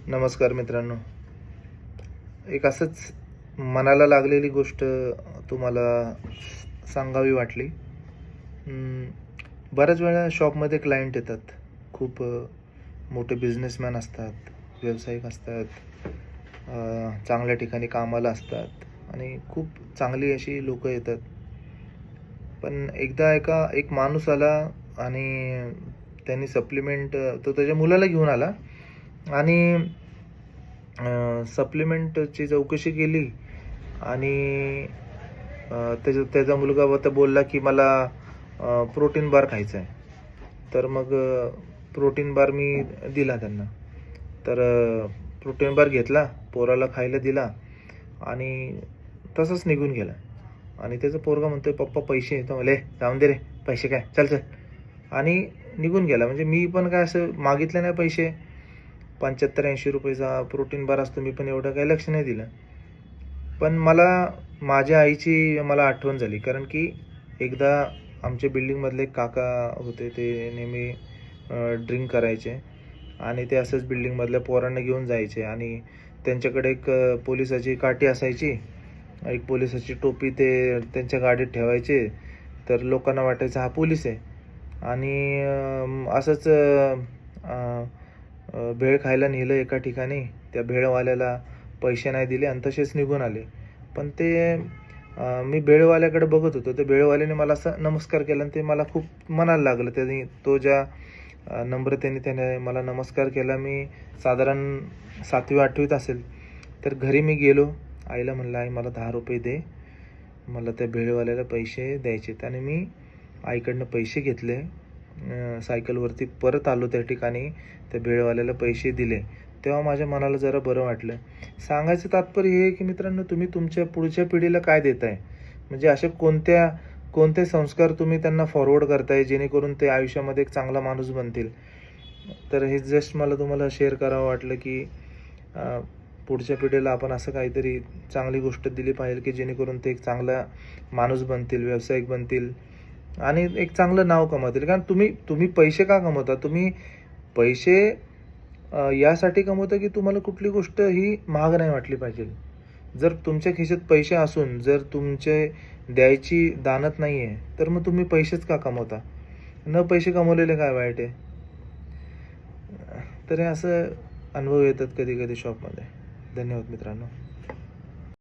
नमस्कार मित्रांनो. एक असंच मनाला लागलेली गोष्ट तुम्हाला सांगावी वाटली. बऱ्याच वेळा शॉपमध्ये क्लायंट येतात. खूप मोठे बिझनेसमॅन असतात, व्यावसायिक असतात, चांगल्या ठिकाणी कामाला असतात आणि खूप चांगली अशी लोकं येतात. पण एकदा एक माणूस आला आणि त्यांनी सप्लिमेंट तो त्याच्या मुलाला घेऊन आला आणि सप्लिमेंटची चौकशी केली आणि त्याचा मुलगा आता बोलला, की मला प्रोटीन बार खायचा आहे. तर मग प्रोटीन बार मी दिला त्यांना. तर प्रोटीन बार घेतला, पोराला खायला दिला आणि तसाच निघून गेला. आणि त्याचा पोरगा म्हणतोय, "पप्पा पैसे." तो म्हणले, "जाऊन दे रे, पैसे काय? चल, चल." आणि निघून गेला. म्हणजे मी पण काय असं मागितले नाही पैसे. ₹75-80 प्रोटीन बार असतो. मी पण एवढं काही लक्ष नाही दिलं. पण माझ्या आईची आठवण झाली. कारण की एकदा आमच्या बिल्डिंगमधले एक काका होते. ते नेहमी ड्रिंक करायचे आणि ते असंच बिल्डिंगमधल्या पोरांना घेऊन जायचे आणि त्यांच्याकडे एक पोलिसाची काठी असायची. एक पोलिसाची टोपी ते त्यांच्या गाडीत ठेवायचे. तर लोकांना वाटायचं हा पोलीस आहे आणि असंच भेळ खायला नेलं एका ठिकाणी. त्या भेळवाल्याला पैसे नाही दिले आणि तसेच निघून आले. पण मी भेळवाल्याकडे बघत होतो. त्या भेळवाल्याने मला असा नमस्कार केला आणि ते मला खूप मनाला लागलं. तो ज्या नम्रतेने त्याने मला नमस्कार केला. मी साधारण 7वी-8वीत असेल. तर घरी मी गेलो. आईला म्हणलं, "आई मला ₹10 दे. मला त्या भेळवाल्याला पैसे द्यायचेत." आणि मी आईकडनं पैसे घेतले. सायकलवरती परत आलो त्या ठिकाणी. त्या भेळवाल्याला पैसे दिले. तेव्हा माझ्या मनाला जरा बरं वाटलं. सांगायचं तात्पर्य हे आहे, की मित्रांनो तुम्ही तुमच्या पुढच्या पिढीला काय देताय? म्हणजे असे कोणते संस्कार तुम्ही त्यांना फॉरवर्ड करताय, जेणेकरून ते आयुष्यामध्ये एक चांगला माणूस बनतील. तर हे जस्ट मला तुम्हाला शेअर करावं वाटलं, की पुढच्या पिढीला आपण असं काहीतरी चांगली गोष्ट दिली पाहिजे, की जेणेकरून ते एक चांगला माणूस बनतील, व्यावसायिक बनतील आणि एक चांगलं नाव कमवतील. कारण तुम्ही पैसे का कमवता? तुम्ही पैसे यासाठी कमवता, की तुम्हाला कुठली गोष्ट ही महाग नाही वाटली पाहिजे. जर तुमच्या खिशात पैसे असून जर तुमचे द्यायची दानत नाही आहे, तर मग तुम्ही पैसेच का कमवता? न पैसे कमवलेले काय वाईट आहे? तर हे असं अनुभव येतात कधी-कधी शॉपमध्ये. धन्यवाद मित्रांनो.